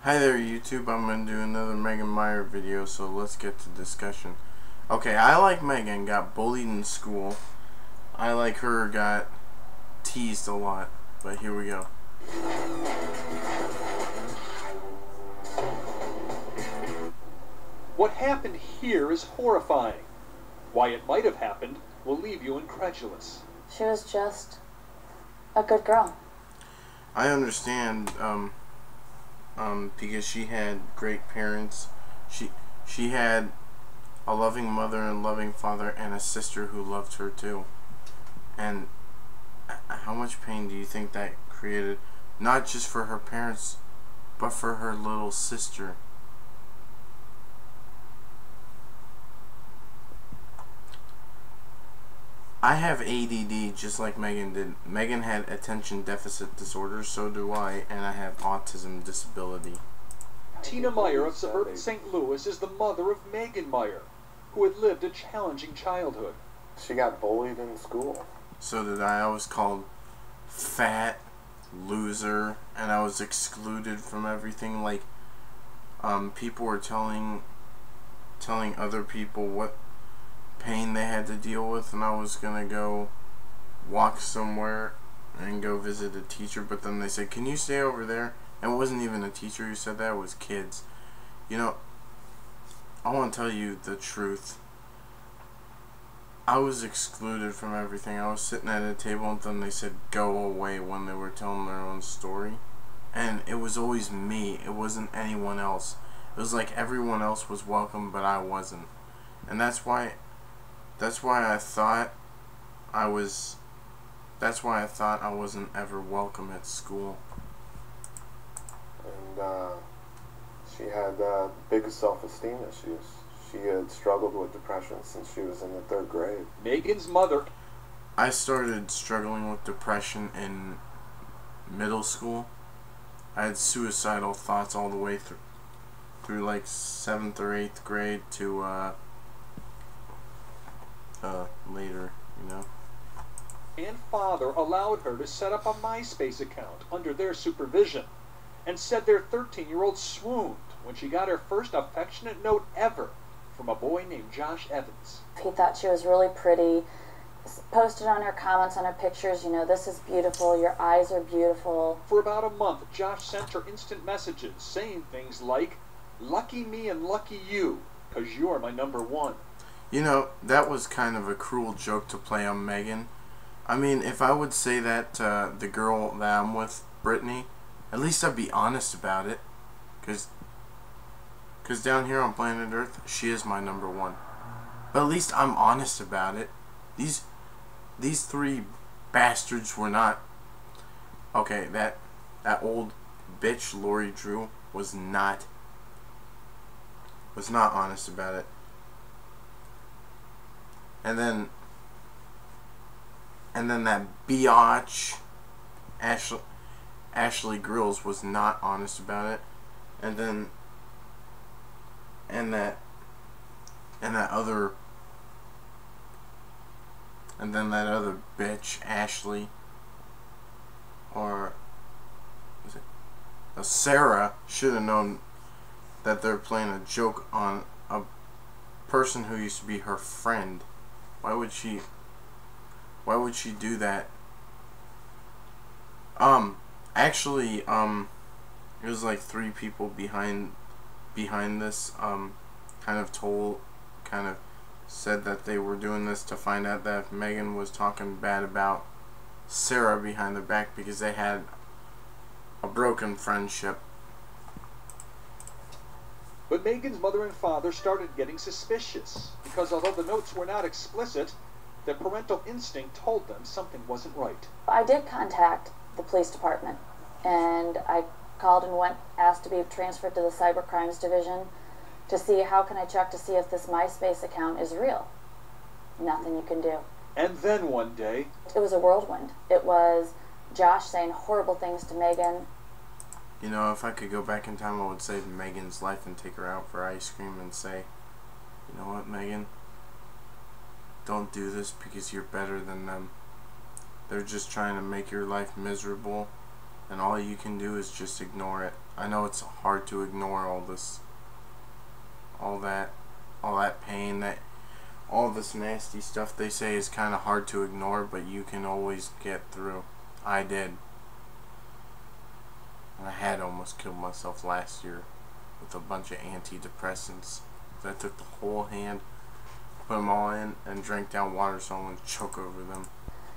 Hi there YouTube, I'm going to do another Meier video, so let's get to discussion. Okay, I like Megan, got bullied in school. I like her, got teased a lot. But here we go. What happened here is horrifying. Why it might have happened will leave you incredulous. She was just a good girl. I understand, because she had great parents. She had a loving mother and loving father and a sister who loved her too. And how much pain do you think that created, not just for her parents, but for her little sister? I have ADD just like Megan did. Megan had attention deficit disorder, so do I, and I have autism disability. Tina Meier of suburban St. Louis is the mother of Megan Meier, who had lived a challenging childhood. She got bullied in school. So did I. I was called fat, loser, and I was excluded from everything. Like, people were telling other people what pain they had to deal with, and I was gonna go walk somewhere and go visit a teacher, but then they said, "Can you stay over there?" And it wasn't even a teacher who said that, it was kids. You know, I want to tell you the truth. I was excluded from everything. I was sitting at a table and then they said go away when they were telling their own story, and it was always me. It wasn't anyone else. It was like everyone else was welcome but I wasn't. And that's why I thought I wasn't ever welcome at school. And she had big self-esteem issues. She had struggled with depression since she was in the 3rd grade. Megan's mother. I started struggling with depression in middle school. I had suicidal thoughts all the way through like 7th or 8th grade to later, you know. And father allowed her to set up a MySpace account under their supervision, and said their 13-year-old swooned when she got her first affectionate note ever from a boy named Josh Evans. He thought she was really pretty, posted on her comments on her pictures, you know, this is beautiful, your eyes are beautiful. For about a month, Josh sent her instant messages saying things like, "Lucky me and lucky you, 'cause you're my #1. You know, that was kind of a cruel joke to play on Megan. I mean, if I would say that to the girl that I'm with, Brittany, at least I'd be honest about it. Cause down here on planet Earth, she is my #1. But at least I'm honest about it. These 3 bastards were not. Okay, that old bitch Lori Drew was not honest about it. And then that biatch Ashley Grills was not honest about it. And that other bitch Ashley, or was it Sarah, should have known that they're playing a joke on a person who used to be her friend. Why would she do that? Actually, it was like 3 people behind this, kind of said that they were doing this to find out that Megan was talking bad about Sarah behind their back because they had a broken friendship. But Megan's mother and father started getting suspicious, because although the notes were not explicit, their parental instinct told them something wasn't right. I did contact the police department, and I called and asked to be transferred to the cyber crimes division to see how can I check to see if this MySpace account is real. Nothing you can do. And then one day, it was a whirlwind. It was Josh saying horrible things to Megan. You know, if I could go back in time, I would save Megan's life and take her out for ice cream and say, you know what, Megan? Don't do this because you're better than them. They're just trying to make your life miserable, and all you can do is just ignore it. I know it's hard to ignore all that pain, all this nasty stuff they say is kind of hard to ignore, but you can always get through. I did. And I had almost killed myself last year with a bunch of antidepressants. I took the whole hand, put them all in, and drank down water so I wouldn't choke over them.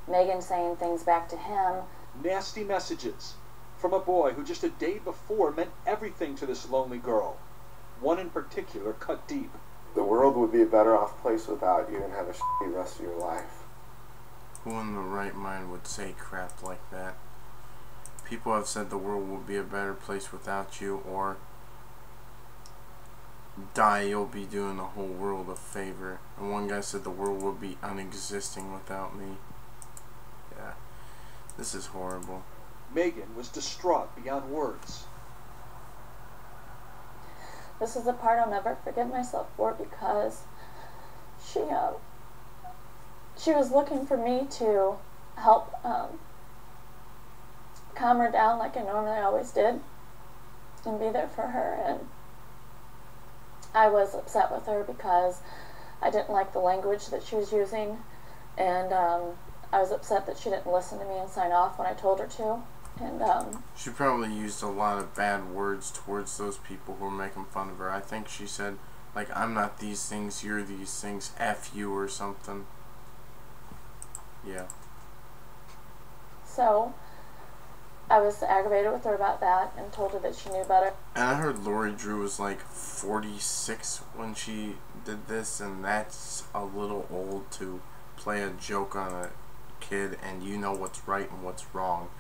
Megan saying things back to him. Nasty messages from a boy who just a day before meant everything to this lonely girl. One in particular cut deep. The world would be a better off place without you and have a shitty rest of your life. Who in the right mind would say crap like that? People have said the world will be a better place without you, or die, you'll be doing the whole world a favor. And one guy said the world will be unexisting without me. Yeah, this is horrible. Megan was distraught beyond words. This is the part I'll never forgive myself for, because she was looking for me to help calm her down like I normally always did and be there for her, and I was upset with her because I didn't like the language that she was using, and I was upset that she didn't listen to me and sign off when I told her to. And she probably used a lot of bad words towards those people who were making fun of her. I think she said, like, I'm not these things, you're these things, F you or something. Yeah. So I was aggravated with her about that and told her that she knew better. And I heard Lori Drew was like 46 when she did this, and that's a little old to play a joke on a kid, and you know what's right and what's wrong.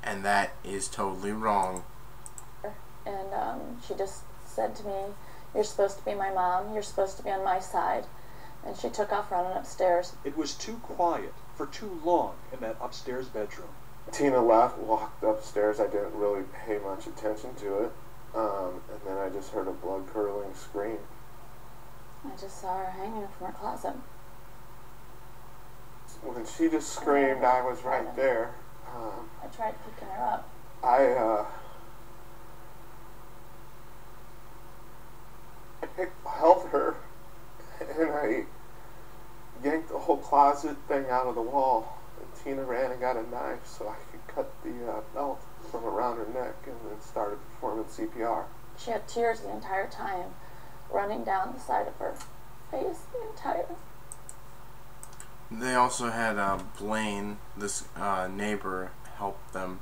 And that is totally wrong. And she just said to me, "You're supposed to be my mom, you're supposed to be on my side." And she took off running upstairs. It was too quiet for too long in that upstairs bedroom. Tina left, walked upstairs. I didn't really pay much attention to it. And then I just heard a blood-curdling scream. I just saw her hanging from her closet. When she just screamed, I was right there. I tried picking her up. I held her, and I yanked the whole closet thing out of the wall. And Tina ran and got a knife so I could cut the belt from around her neck, and then started performing CPR. She had tears the entire time running down the side of her face the entire. They also had Blaine, this neighbor, help them.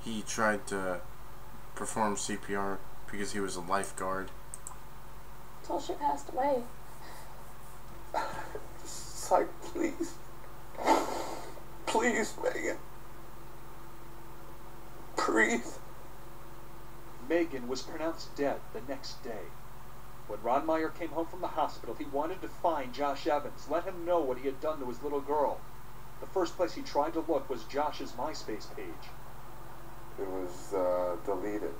He tried to perform CPR because he was a lifeguard. Until she passed away. It's like, please. Please, Megan. Breathe. Megan was pronounced dead the next day. When Ron Meier came home from the hospital, he wanted to find Josh Evans, let him know what he had done to his little girl. The first place he tried to look was Josh's MySpace page. It was deleted.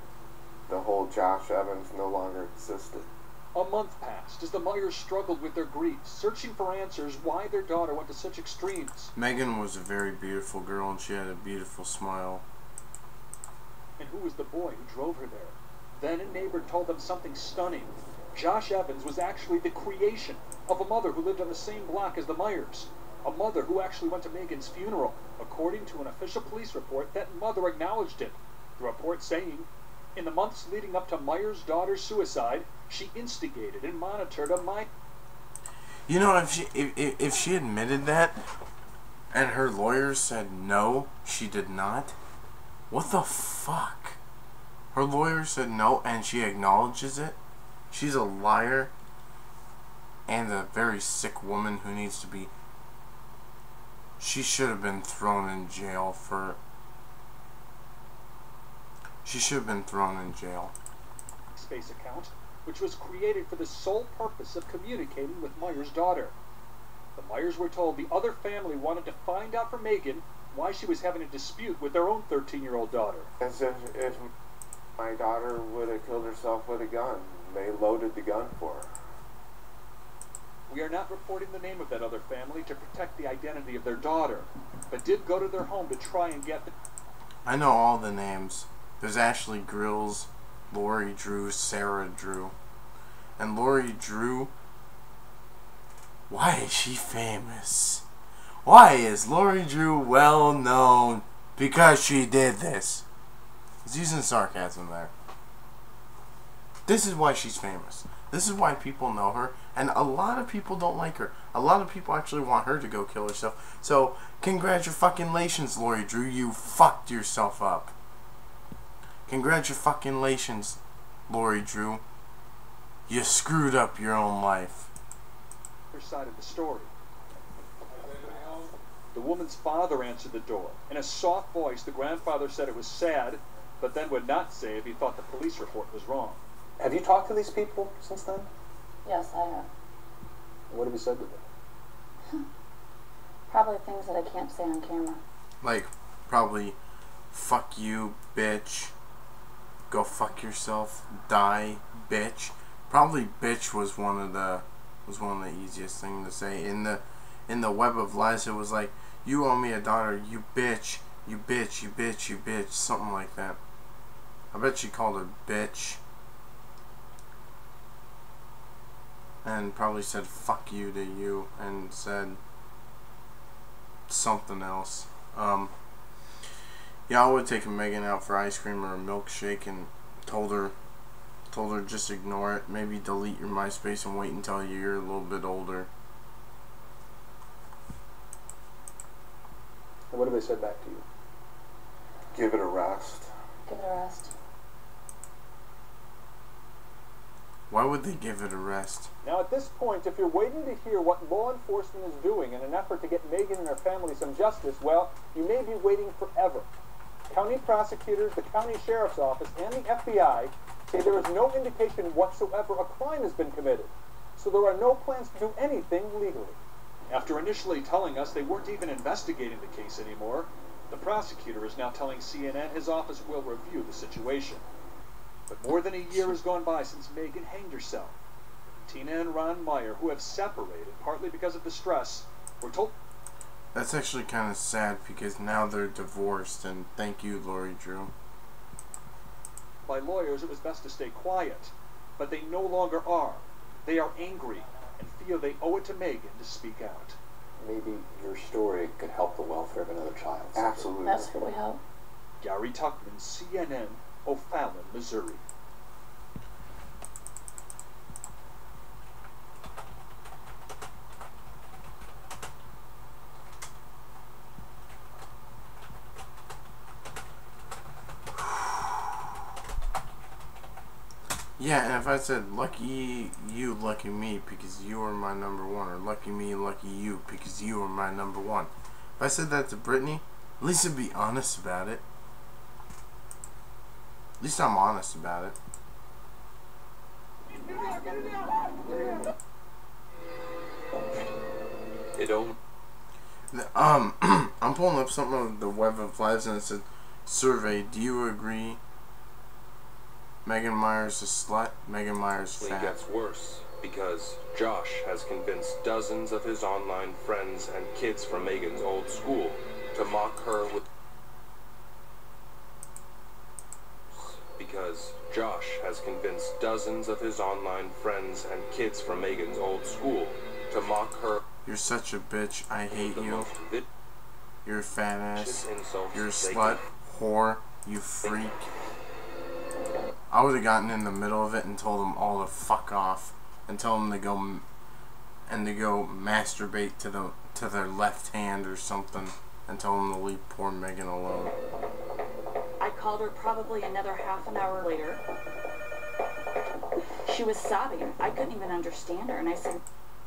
The whole Josh Evans no longer existed. A month passed as the Meyers struggled with their grief, searching for answers why their daughter went to such extremes. Megan was a very beautiful girl, and she had a beautiful smile. And who was the boy who drove her there? Then a neighbor told them something stunning. Josh Evans was actually the creation of a mother who lived on the same block as the Meyers. A mother who actually went to Megan's funeral. According to an official police report, that mother acknowledged it. The report saying, in the months leading up to Meyer's daughter's suicide, she instigated and monitored a Meier. You know, if she admitted that, and her lawyers said no, she did not, what the fuck? Her lawyer said no, and she acknowledges it? She's a liar and a very sick woman who needs to be... She should have been thrown in jail for... She should have been thrown in jail. Space account, which was created for the sole purpose of communicating with Meyer's daughter. The Meyers were told the other family wanted to find out from Megan why she was having a dispute with their own 13-year-old daughter. As if my daughter would have killed herself with a gun. They loaded the gun for her. We are not reporting the name of that other family to protect the identity of their daughter, but did go to their home to try and get the... I know all the names. There's Ashley Grills, Lori Drew, Sarah Drew. And Lori Drew, why is she famous? Why is Lori Drew well known? Because she did this. I was using sarcasm there. This is why she's famous. This is why people know her. And a lot of people don't like her. A lot of people actually want her to go kill herself. So, congratulations, Lori Drew. You fucked yourself up. Congratulations, Lori Drew. You screwed up your own life. Her side of the story. The woman's father answered the door. In a soft voice, the grandfather said it was sad, but then would not say if he thought the police report was wrong. Have you talked to these people since then? Yes, I have. What have you said to them? Probably things that I can't say on camera. Like, probably, fuck you, bitch. Go fuck yourself. Die, bitch. Probably bitch was one of the easiest things to say. In the web of lies, it was like, you owe me a daughter, you bitch, you bitch, you bitch, you bitch, something like that. I bet she called her bitch. And probably said fuck you to you and said something else. Yeah, I would take Megan out for ice cream or a milkshake and told her just ignore it. Maybe delete your MySpace and wait until you're a little bit older. And what have they said back to you? Give it a rest. Give it a rest. Why would they give it a rest? Now at this point, if you're waiting to hear what law enforcement is doing in an effort to get Megan and her family some justice, well, you may be waiting forever. County prosecutors, the county sheriff's office, and the FBI say there is no indication whatsoever a crime has been committed, so there are no plans to do anything legally. After initially telling us they weren't even investigating the case anymore, the prosecutor is now telling CNN his office will review the situation. But more than a year has gone by since Megan hanged herself. Tina and Ron Meier, who have separated partly because of the stress, were told... That's actually kind of sad because now they're divorced, and thank you, Lori Drew. by lawyers it was best to stay quiet. But they no longer are. They are angry and feel they owe it to Megan to speak out. Maybe your story could help the welfare of another child. Absolutely. That's what we hope. Gary Tuckman, CNN, O'Fallon, Missouri. Yeah, and if I said, lucky you, lucky me, because you are my number one, or lucky me, lucky you, because you are my number one. If I said that to Brittany, at least I'd be honest about it. At least I'm honest about it. I'm pulling up something on the Web of Lives, and it said, survey, do you agree Megan Meier's a slut? Megan Meier's fat. It gets worse because Josh has convinced dozens of his online friends and kids from Megan's old school to mock her with... Because Josh has convinced dozens of his online friends and kids from Megan's old school to mock her... You're such a bitch. I hate you. You're a fat ass. You're a slut. Whore. You freak. I would have gotten in the middle of it and told them all to fuck off and tell them to go masturbate to their left hand or something and tell them to leave poor Megan alone. I called her probably another half an hour later. She was sobbing. I couldn't even understand her, and I said,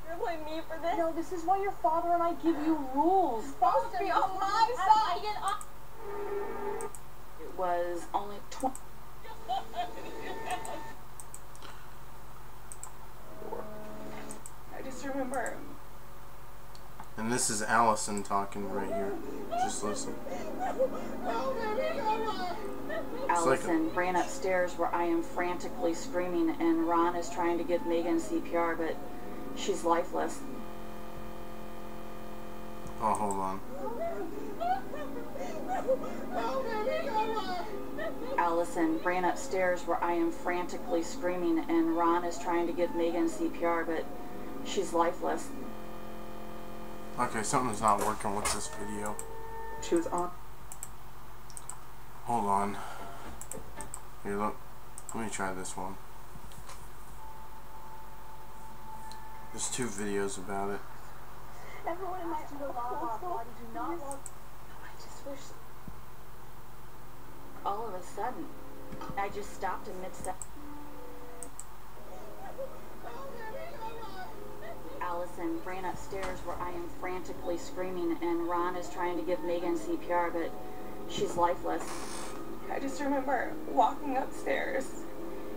"You're blaming me for this? "No, this is why your father and I give you rules. You're supposed to be on my side." It was only 20. I just remember. And this is Allison talking right here. Just listen. Allison ran upstairs where I am frantically screaming, and Ron is trying to give Megan CPR, but she's lifeless. Oh, hold on. Allison ran upstairs where I am frantically screaming, and Ron is trying to give Megan CPR, but she's lifeless. Okay, something's not working with this video. She was on. Hold on. Here, look. Let me try this one. There's 2 videos about it. Everyone in my school do not want. I just wish all of a sudden I just stopped in mid-sentence. Allison ran upstairs where I am frantically screaming, and Ron is trying to give Megan CPR, but she's lifeless. I just remember walking upstairs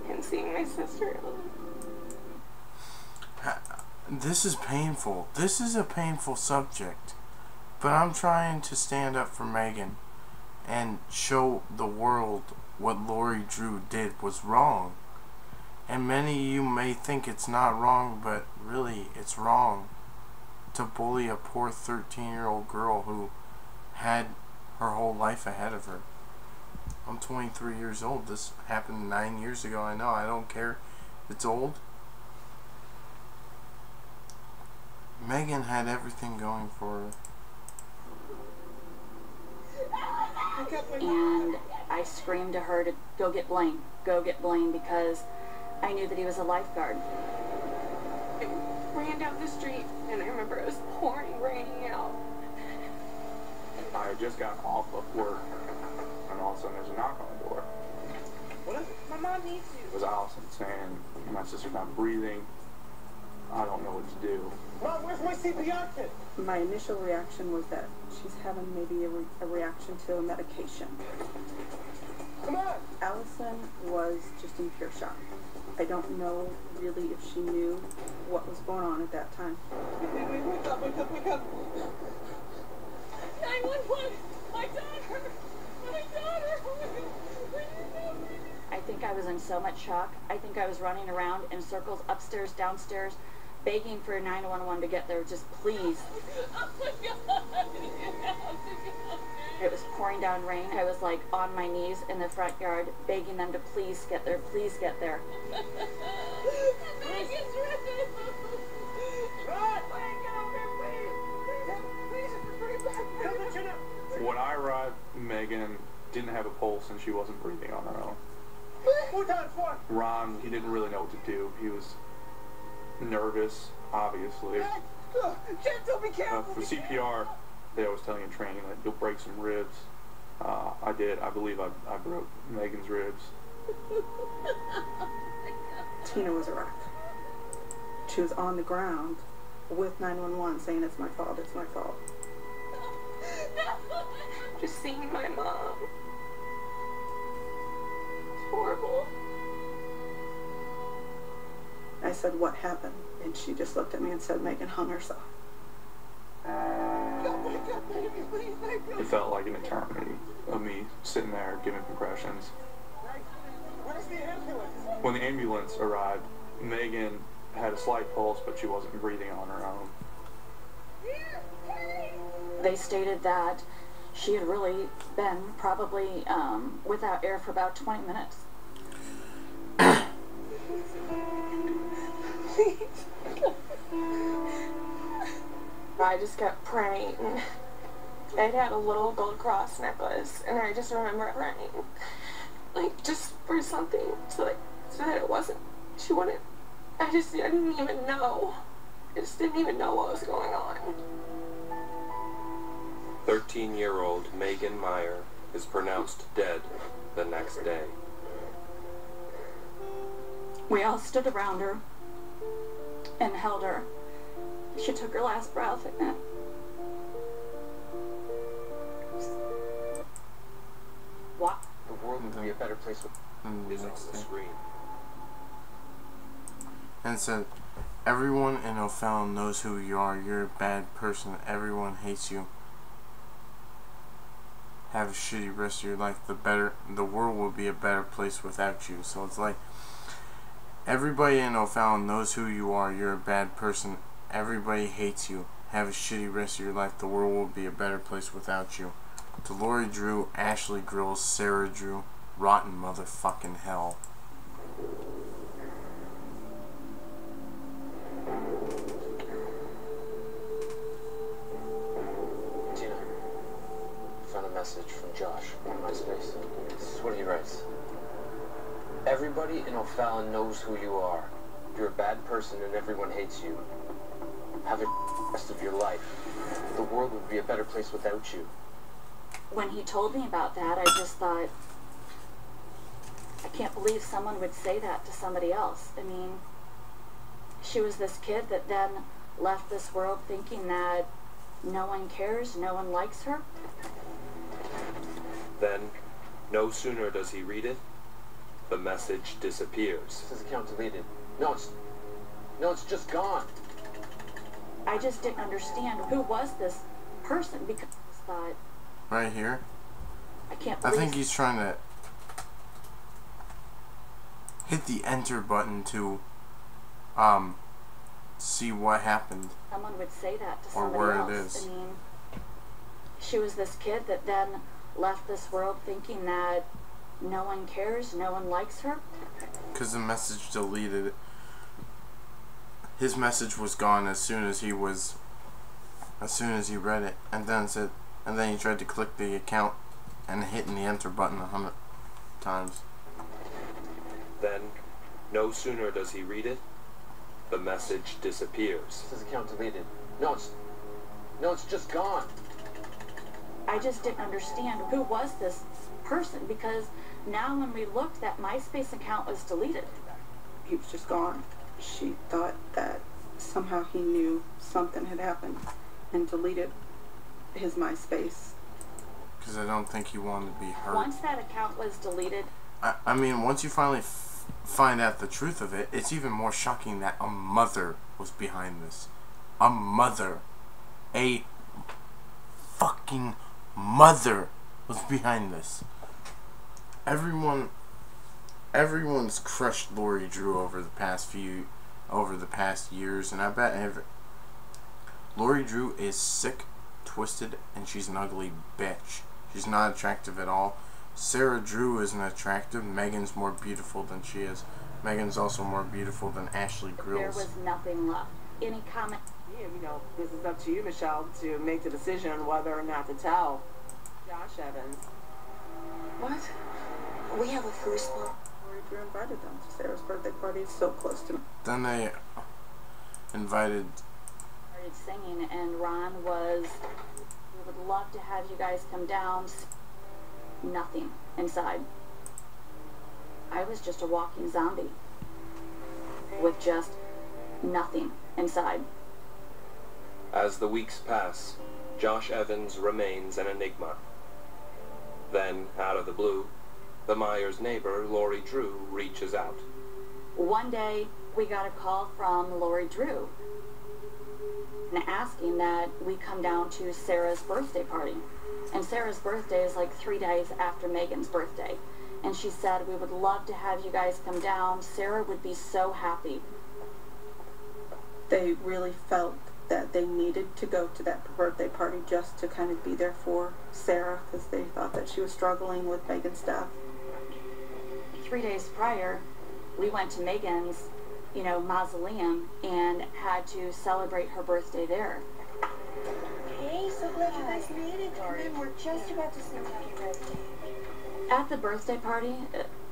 and seeing my sister. This is painful. This is a painful subject. But I'm trying to stand up for Megan and show the world what Lori Drew did was wrong. And many of you may think it's not wrong, but really it's wrong to bully a poor 13-year-old girl who had her whole life ahead of her. I'm 23 years old. This happened 9 years ago. I know. I don't care if it's old. Megan had everything going for her. And I screamed to her to go get Blaine, because I knew that he was a lifeguard. I ran down the street, and I remember it was pouring, raining out. I had just gotten off of work, and all of a sudden there's a knock on the door. What is it? My mom needs you. It was Allison saying, my sister's not breathing. I don't know what to do. Mom, where's my CPR kit? My initial reaction was that she's having maybe a reaction to a medication. Come on! Allison was just in pure shock. I don't know really if she knew what was going on at that time. Wake up, wake up, wake up! 911! My daughter! My daughter! I think I was in so much shock. I think I was running around in circles, upstairs, downstairs, begging for 911 to get there, just please. Oh my God! It was pouring down rain. I was like on my knees in the front yard, begging them to please get there, please get there. Megan's ready! Run! Get up here, please! Please, bring it back! When I arrived, Megan didn't have a pulse and she wasn't breathing on her own. Ron, he didn't really know what to do. He was nervous, obviously. Gentle, be careful! For CPR, they always tell you in training that you'll break some ribs. I did. I believe I broke Megan's ribs. Tina was a wreck. She was on the ground with 911 saying, it's my fault, it's my fault. Just seeing my mom. It's horrible. I said, what happened? And she just looked at me and said, Megan hung herself. It felt like an eternity of me sitting there giving compressions. Where's the ambulance? When the ambulance arrived, Megan had a slight pulse, but she wasn't breathing on her own. They stated that she had really been probably without air for about 20 minutes. I just kept praying. I'd had a little gold cross necklace, and I just remember praying, like, just for something, so that it wasn't, she wouldn't, I didn't even know. I just didn't even know what was going on. 13-year-old Megan Meier is pronounced dead the next day. We all stood around her and held her. She took her last breath, and what? The world would be a better place with Is on the screen. And said, everyone in O'Fallon knows who you are. You're a bad person. Everyone hates you. Have a shitty rest of your life. The world will be a better place without you. So it's like, everybody in O'Fallon knows who you are. You're a bad person. Everybody hates you. Have a shitty rest of your life. The world will be a better place without you. To Lori Drew, Ashley Grills, Sarah Drew, rotten motherfucking hell. Tina, I found a message from Josh on MySpace. This is what he writes. Everybody in O'Fallon knows who you are. You're a bad person and everyone hates you. Have a rest of your life. The world would be a better place without you. When he told me about that, I just thought, I can't believe someone would say that to somebody else. I mean, she was this kid that then left this world thinking that no one cares, no one likes her. Then, no sooner does he read it, the message disappears. This account deleted. No, it's just gone. I just didn't understand who was this person because I just thought, Right here. I can't I believe think he's trying to hit the enter button to see what happened. someone would say that to Or somebody where it else. is. I mean, she was this kid that then left this world thinking that no one cares, no one likes her. Because the message deleted. His message was gone as soon as he read it, and then he tried to click the account and hitting the enter button 100 times. Then, no sooner does he read it, the message disappears. This account deleted. No, it's just gone. I just didn't understand who was this person because now when we looked, that MySpace account was deleted. He was just gone. She thought that somehow he knew something had happened and deleted his MySpace. Because I don't think he wanted to be hurt. Once that account was deleted, I mean, once you finally find out the truth of it, it's even more shocking that a mother was behind this. A mother. A fucking mother was behind this. Everyone's crushed Lori Drew over the past years, and I bet Lori Drew is sick, twisted, and she's an ugly bitch. She's not attractive at all. Sarah Drew isn't attractive. Megan's more beautiful than she is. Megan's also more beautiful than Ashley there Grills. was nothing left. Any comment? You know, this is up to you, Michelle, to make the decision on whether or not to tell Josh Evans. What? We have a first one. Lori Drew invited them to Sarah's birthday party. It's so close to me. Then they invited. Started singing, and Ron was, we would love to have you guys come down. Nothing inside. I was just a walking zombie with just nothing inside. As the weeks pass, Josh Evans remains an enigma. Then, out of the blue, the Meyer's neighbor, Lori Drew, reaches out. One day, we got a call from Lori Drew asking that we come down to Sarah's birthday party. And Sarah's birthday is like 3 days after Megan's birthday. And she said, we would love to have you guys come down. Sarah would be so happy. They really felt that they needed to go to that birthday party just to kind of be there for Sarah because they thought that she was struggling with Megan's death. 3 days prior, we went to Megan's, mausoleum and had to celebrate her birthday there. Hey, so glad you guys made it. Come in, we're just about to sing happy birthday. At the birthday party,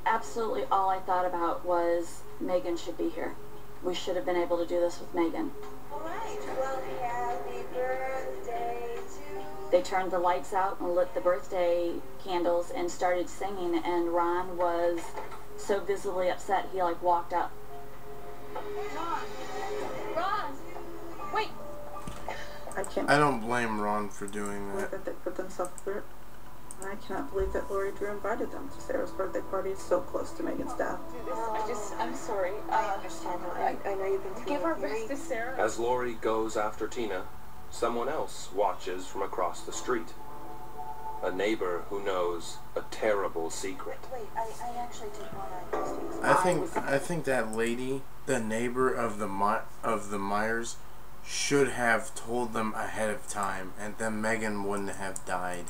absolutely all I thought about was Megan should be here. We should have been able to do this with Megan. All right, well, happy birthday to... They turned the lights out and lit the birthday candles and started singing, and Ron was so visibly upset he walked up. Ron! Wait! I don't blame Ron for doing that. That they put themselves through it. And I cannot believe that Lori Drew invited them to Sarah's birthday party. It's so close to Megan's death. I'm sorry. I understand. I know you've been through. Give our best to Sarah. As Lori goes after Tina, someone else watches from across the street. A neighbor who knows a terrible secret. Wait, I actually did want to... I think that lady, the neighbor of the Meyers, should have told them ahead of time, and then Megan wouldn't have died.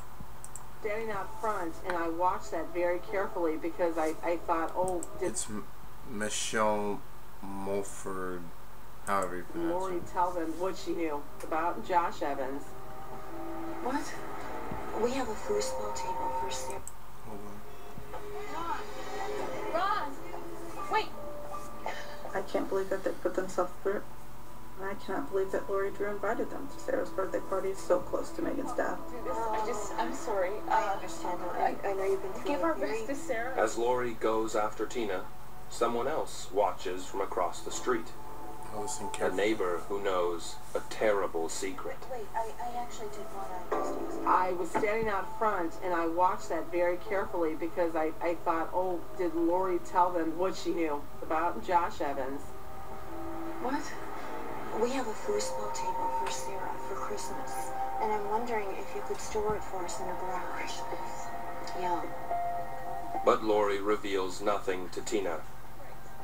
Standing out front, and I watched that very carefully because I thought, oh, did It's Michelle Mulford, however you pronounce Lori it. tell them what she knew about Josh Evans? What? We have a foosball table for Sarah. Hold on. Ron! Wait! I can't believe that they put themselves through it. And I cannot believe that Lori Drew invited them to Sarah's birthday party so close to Megan's death. I'm sorry. I understand. I know you've been through Give our best to Sarah. As Lori goes after Tina, someone else watches from across the street. Listen A carefully. neighbor who knows a terrible secret. Wait, I actually did want to... I was standing out front, and I watched that very carefully because I thought, oh, did Lori tell them what she knew about Josh Evans? What? We have a foosball table for Sarah for Christmas, and I'm wondering if you could store it for us in a garage. Yeah. But Lori reveals nothing to Tina.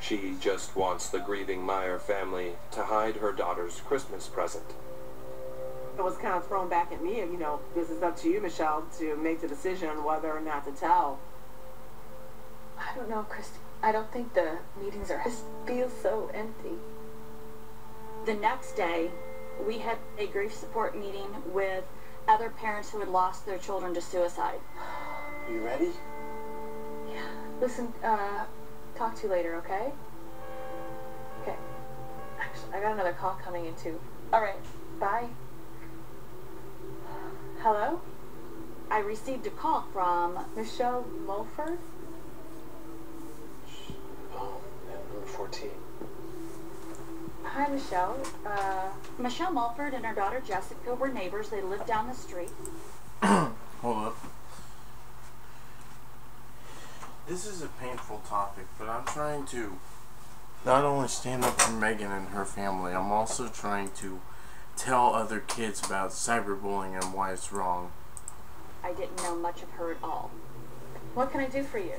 She just wants the grieving Meier family to hide her daughter's Christmas present. It was kind of thrown back at me, you know, this is up to you, Michelle, to make the decision on whether or not to tell. I don't know, Christy. I don't think the meetings are... It feels so empty. The next day, we had a grief support meeting with other parents who had lost their children to suicide. You ready? Yeah. Listen, talk to you later, okay? Okay. Actually, I got another call coming in too. Alright, bye. Hello? I received a call from Michelle Mulford. Oh, number 14. Hi, Michelle. Michelle Mulford and her daughter Jessica were neighbors. They lived down the street. Hold up. This is a painful topic, but I'm trying to not only stand up for Megan and her family, I'm also trying to tell other kids about cyberbullying and why it's wrong. I didn't know much of her at all. What can I do for you?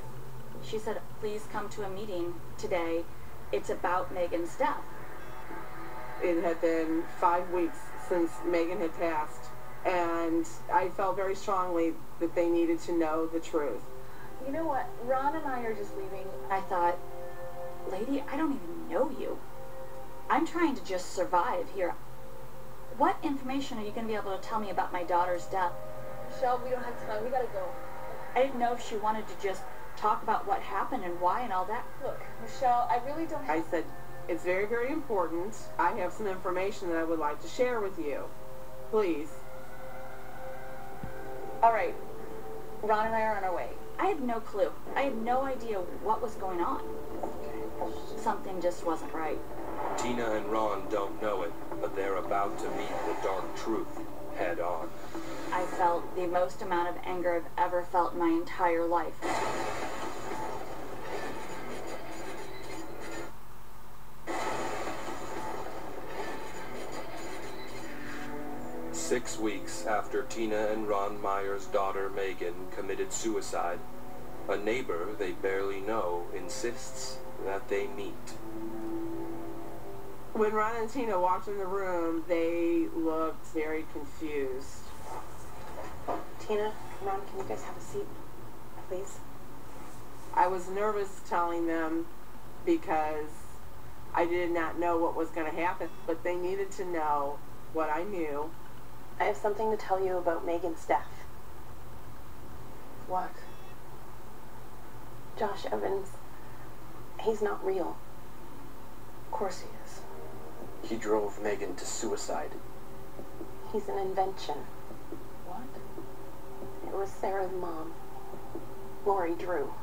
She said, please come to a meeting today. It's about Megan's death. It had been 5 weeks since Megan had passed, and I felt very strongly that they needed to know the truth. You know what? Ron and I are just leaving. I thought, lady, I don't even know you. I'm trying to just survive here. What information are you going to be able to tell me about my daughter's death? Michelle, we don't have time. We gotta go. I didn't know if she wanted to just talk about what happened and why and all that. Look, Michelle, I really don't have... I said, it's very, very important. I have some information that I would like to share with you. Please. All right. Ron and I are on our way. I had no clue. I had no idea what was going on. Something just wasn't right. Tina and Ron don't know it, but they're about to meet the dark truth head on. I felt the most amount of anger I've ever felt in my entire life. 6 weeks after Tina and Ron Meier's daughter Megan committed suicide, a neighbor they barely know insists that they meet. When Ron and Tina walked in the room, they looked very confused. Tina, Ron, can you guys have a seat, please? I was nervous telling them because I did not know what was going to happen, but they needed to know what I knew. I have something to tell you about Megan's death. What? Josh Evans, he's not real. Of course he is. He drove Megan to suicide. He's an invention. What? It was Sarah's mom, Lori Drew.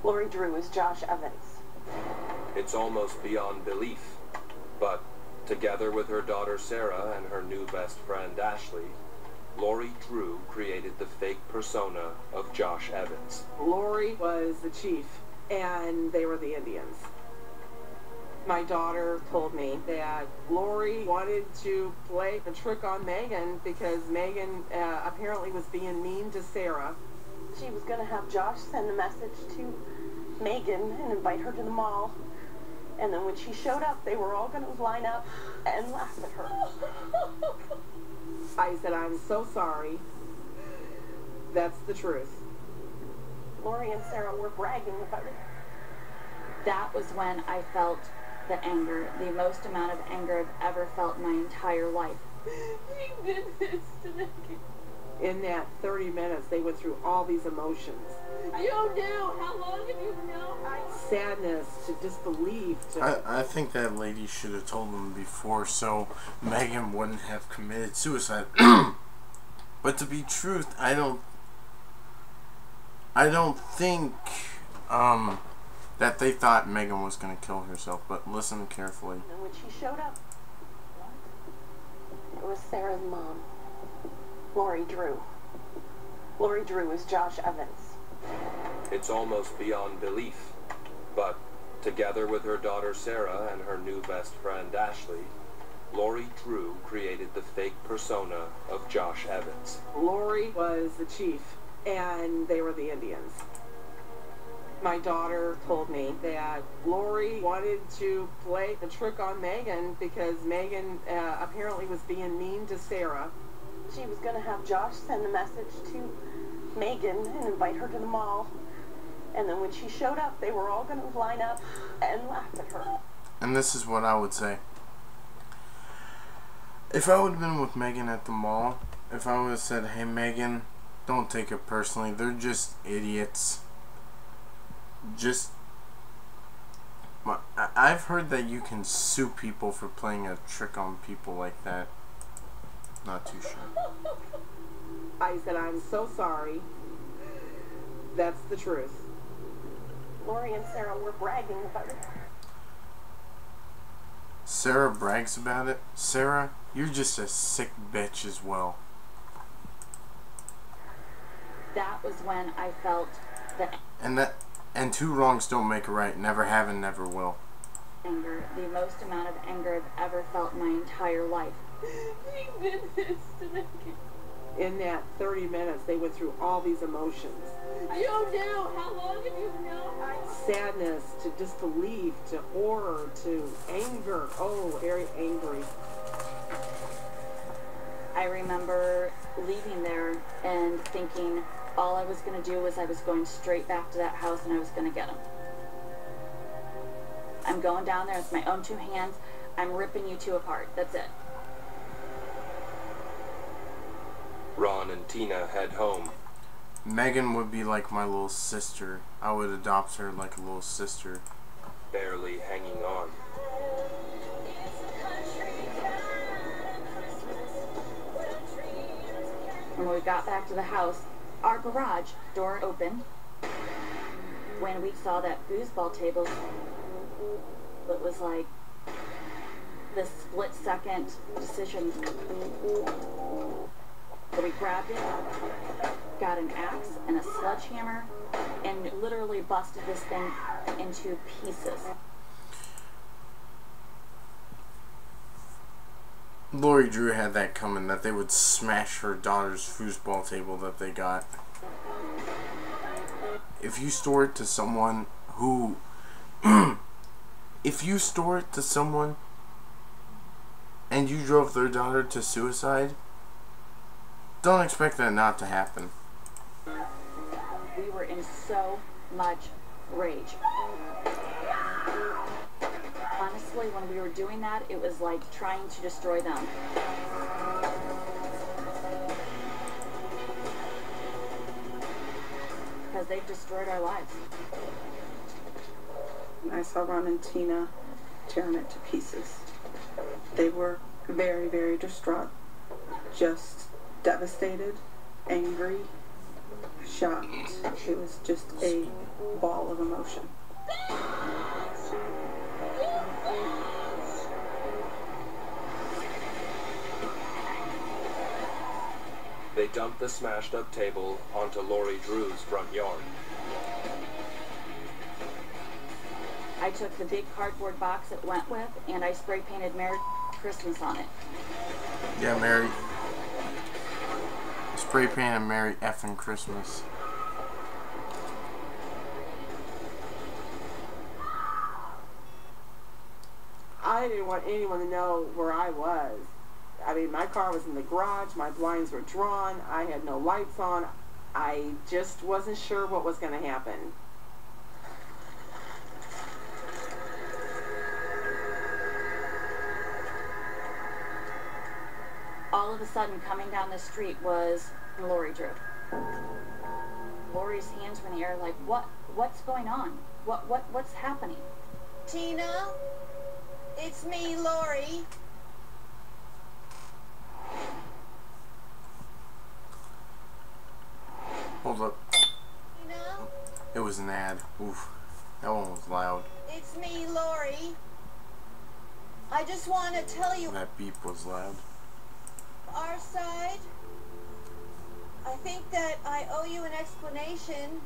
Lori Drew is Josh Evans. It's almost beyond belief, but together with her daughter Sarah and her new best friend Ashley, Lori Drew created the fake persona of Josh Evans. Lori was the chief, and they were the Indians. My daughter told me that Lori wanted to play a trick on Megan because Megan apparently was being mean to Sarah. She was going to have Josh send a message to Megan and invite her to the mall. And then when she showed up, they were all going to line up and laugh at her. I said, I'm so sorry. That's the truth. Lori and Sarah were bragging about it. That was when I felt the anger, the most amount of anger I've ever felt in my entire life. She did this to me. In that 30 minutes, they went through all these emotions. You knew. How long have you known? Sadness, to disbelief. I think that lady should have told them before so Megan wouldn't have committed suicide. But to be truth, I don't think that they thought Megan was going to kill herself, but listen carefully. And when she showed up, it was Sarah's mom, Lori Drew. Lori Drew is Josh Evans. It's almost beyond belief, but together with her daughter Sarah and her new best friend Ashley, Lori Drew created the fake persona of Josh Evans. Lori was the chief, and they were the Indians. My daughter told me that Lori wanted to play the trick on Megan because Megan apparently was being mean to Sarah. She was going to have Josh send a message to Megan and invite her to the mall. And then when she showed up, they were all going to line up and laugh at her. And this is what I would say. If I would have been with Megan at the mall, if I would have said, hey Megan, don't take it personally, they're just idiots. I've heard that you can sue people for playing a trick on people like that. Not too sure. I said, I'm so sorry. That's the truth. Lori and Sarah were bragging about it. Sarah brags about it? Sarah, you're just a sick bitch as well. That was when I felt the And two wrongs don't make a right. Never have and never will. anger, the most amount of anger I've ever felt in my entire life. She did this to me. In that 30 minutes, they went through all these emotions. You knew. How long have you known? Sadness, to disbelief, to horror, to anger. Oh, very angry. I remember leaving there and thinking all I was going to do was I was going straight back to that house and I was going to get him. I'm going down there with my own two hands. I'm ripping you two apart. That's it. Ron and Tina head home. Megan would be like my little sister. I would adopt her like a little sister. Barely hanging on. When we got back to the house, our garage door opened. When we saw that foosball table, it was like this split-second decision. So we grabbed it, got an axe and a sledgehammer, and literally busted this thing into pieces. Lori Drew had that coming, that they would smash her daughter's foosball table that they got. If you store it to someone who... if you store it to someone and you drove their daughter to suicide, don't expect that not to happen. We were in so much rage. Honestly, when we were doing that, it was like trying to destroy them. Because they've destroyed our lives. I saw Ron and Tina tearing it to pieces. They were very, very distraught. Just devastated, angry, shocked. It was just a ball of emotion. They dumped the smashed up table onto Lori Drew's front yard. I took the big cardboard box it went with and I spray painted Merry Christmas on it. Yeah, Merry. Spray painted Merry effing Christmas. I didn't want anyone to know where I was. I mean, my car was in the garage, my blinds were drawn, I had no lights on. I just wasn't sure what was going to happen. All of a sudden, coming down the street was Lori Drew. Lori's hands were in the air like, what's going on? What's happening? Tina, it's me, Lori. Hold up. Tina, It was an ad. Oof. That one was loud. it's me, Lori. I just want to tell you, That beep was loud. our side. I think that I owe you an explanation.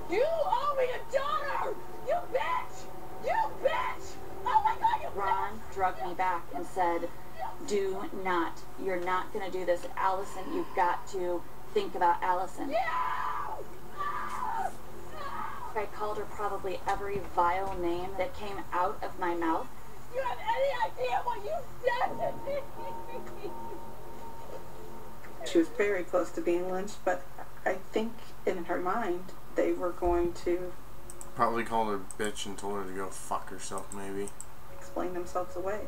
You owe me a daughter! You bitch! You bitch! Oh my God, you Ron drugged me back and said, do not. You're not going to do this. Allison, you've got to think about Allison. I called her probably every vile name that came out of my mouth. You have any idea what you said to me? She was very close to being lynched, but I think in her mind they were going to Probably called her a bitch and told her to go fuck herself, maybe. explain themselves away.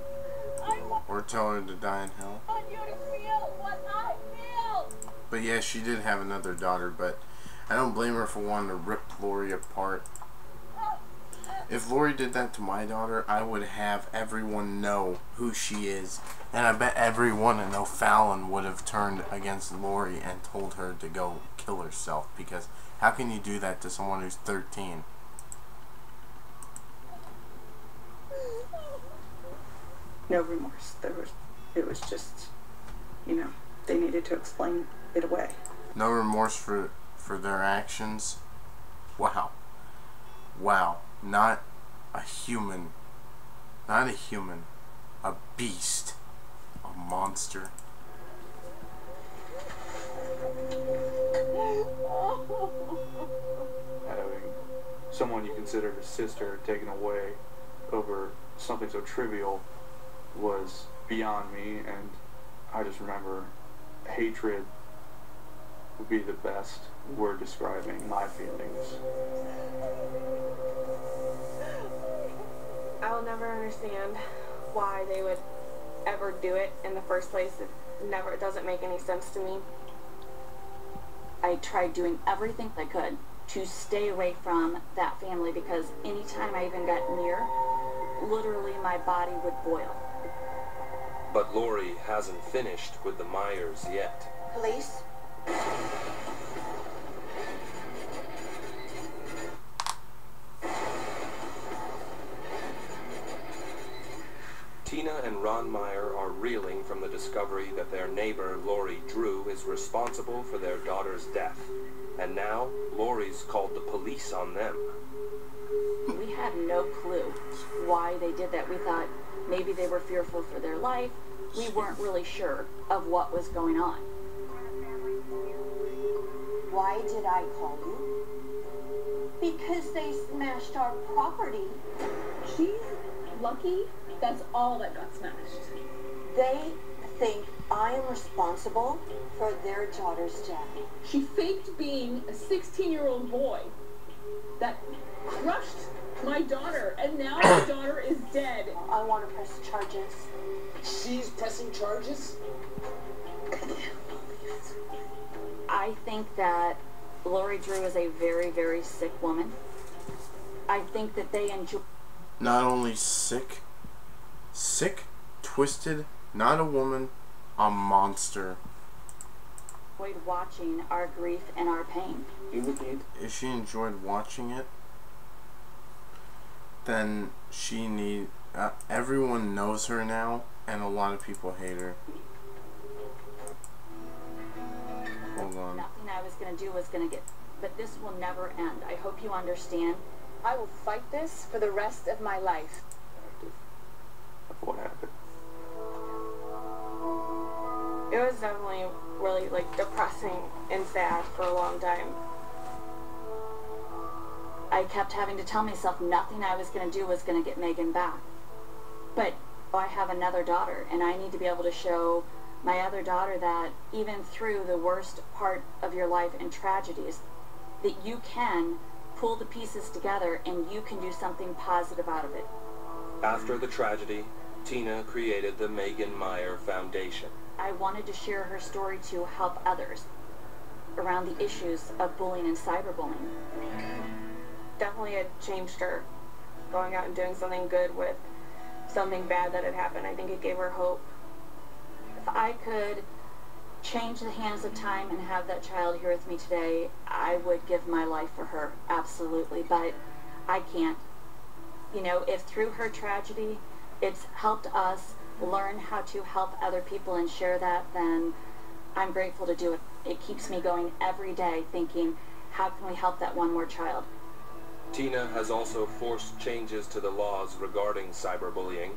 I Or tell her to die in hell. want you to feel what I feel! But yeah, she did have another daughter, but I don't blame her for wanting to rip Lori apart. If Lori did that to my daughter, I would have everyone know who she is. And I bet everyone in O'Fallon would have turned against Lori and told her to go kill herself. Because how can you do that to someone who's 13? No remorse. It was just, they needed to explain it away. No remorse for their actions? Wow. Wow. Not a human. Not a human. A beast. A monster. Having someone you considered a sister taken away over something so trivial was beyond me, and I just remember hatred would be the best word describing my feelings. I'll never understand why they would ever do it in the first place. It doesn't make any sense to me. I tried doing everything I could to stay away from that family because anytime I even got near, literally my body would boil. But Lori hasn't finished with the Meiers yet. Police? Tina and Ron Meier are reeling from the discovery that their neighbor, Lori Drew, is responsible for their daughter's death. And now, Lori's called the police on them. We had no clue why they did that. We thought maybe they were fearful for their life. We weren't really sure of what was going on. Why did I call you? Because they smashed our property. She's lucky that's all that got smashed. They think I am responsible for their daughter's death. She faked being a 16-year-old boy that crushed my daughter, and now my daughter is dead. I want to press charges. She's pressing charges? I think that Lori Drew is a very, very sick woman. I think that they enjoy... Not only sick, twisted, not a woman, a monster. enjoyed watching our grief and our pain. If she enjoyed watching it, then everyone knows her now, and a lot of people hate her. Hold on. Nothing I was going to do was going to get... But this will never end. I hope you understand. I will fight this for the rest of my life. Of what happened. It was definitely really depressing and sad for a long time. I kept having to tell myself nothing I was going to do was going to get Megan back. But I have another daughter, and I need to be able to show my other daughter that even through the worst part of your life and tragedies, that you can pull the pieces together and you can do something positive out of it. After the tragedy, Tina created the Meier Foundation. I wanted to share her story to help others around the issues of bullying and cyberbullying. Definitely had changed her. Going out and doing something good with something bad that had happened, I think it gave her hope. If I could change the hands of time and have that child here with me today, I would give my life for her, absolutely, but I can't. You know, if through her tragedy it's helped us learn how to help other people and share that, then I'm grateful to do it. It keeps me going every day thinking, how can we help that one more child? Tina has also forced changes to the laws regarding cyberbullying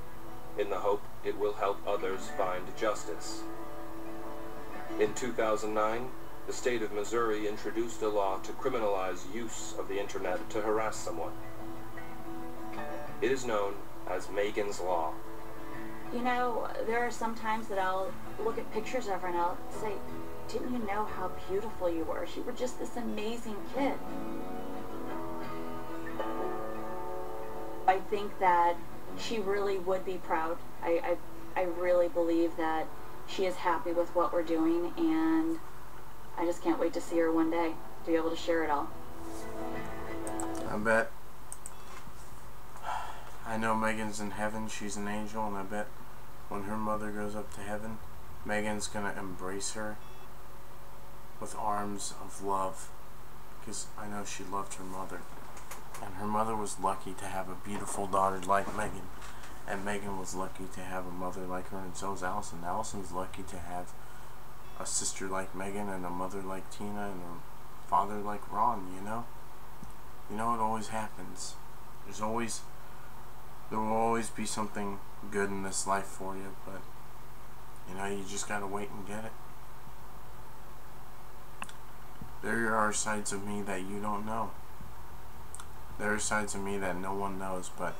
in the hope it will help others find justice. In 2009, the state of Missouri introduced a law to criminalize use of the internet to harass someone. It is known as Megan's Law. You know, there are some times that I'll look at pictures of her and I'll say, didn't you know how beautiful you were? You were just this amazing kid. I think that she really would be proud. I really believe that she is happy with what we're doing, and I just can't wait to see her one day, to be able to share it all. I bet. I know Megan's in heaven, she's an angel, and I bet when her mother goes up to heaven, Megan's gonna embrace her with arms of love, because I know she loved her mother. And her mother was lucky to have a beautiful daughter like Megan. And Megan was lucky to have a mother like her, and so is Allison. Allison's lucky to have a sister like Megan and a mother like Tina and a father like Ron, you know? You know, it always happens. There will always be something good in this life for you, but, you know, you just gotta wait and get it. There are sides of me that you don't know. There are sides of me that no one knows, but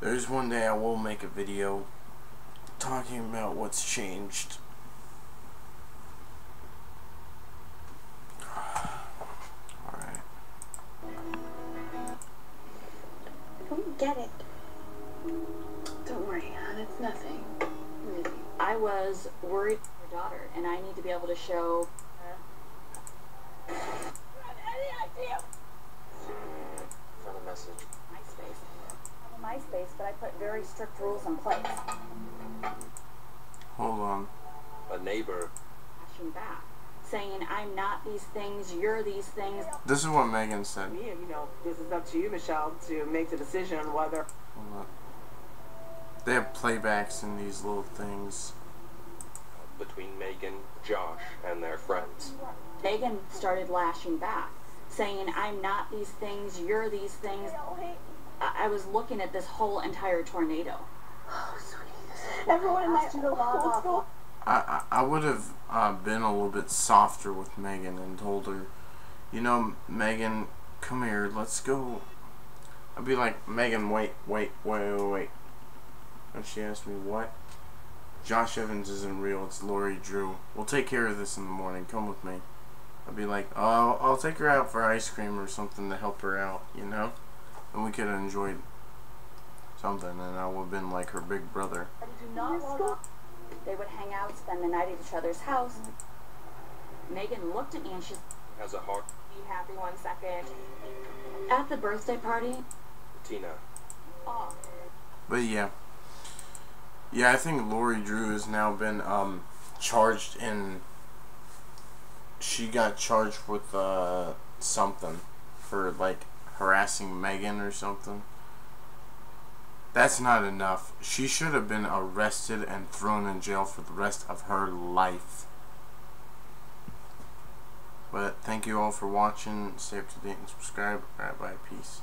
there's one day I will make a video talking about what's changed. Alright. Don't get it. Don't worry, hon, it's nothing. Really. I was worried for your daughter, and I need to be able to show her. Do you have any idea? Found a message. MySpace. I have a MySpace, but I put very strict rules in place. Hold on. A neighbor Flashing back, saying, I'm not these things, you're these things. This is what Megan said. Me, you know, this is up to you, Michelle, to make the decision on whether. Hold on. They have playbacks in these little things. between Megan, Josh, and their friends. Megan started lashing back, saying, I'm not these things, you're these things. I was looking at this whole entire tornado. Oh, sweetie. Everyone in my whole school. I would have been a little bit softer with Megan and told her, you know, Megan, come here, let's go. I'd be like, Megan, wait. And she asked me, what? Josh Evans isn't real, it's Lori Drew. We'll take care of this in the morning, come with me. I'd be like, oh, I'll take her out for ice cream or something to help her out, you know? And we could have enjoyed something, and I would have been like her big brother. They would hang out, spend the night at each other's house. Megan looked at me and she Has a heart. Be happy 1 second. at the birthday party. Tina. Oh, But yeah, I think Lori Drew has now been charged in. She got charged with something for like harassing Megan or something. That's not enough. She should have been arrested and thrown in jail for the rest of her life. But thank you all for watching. Stay up to date and subscribe. Alright, bye. Peace.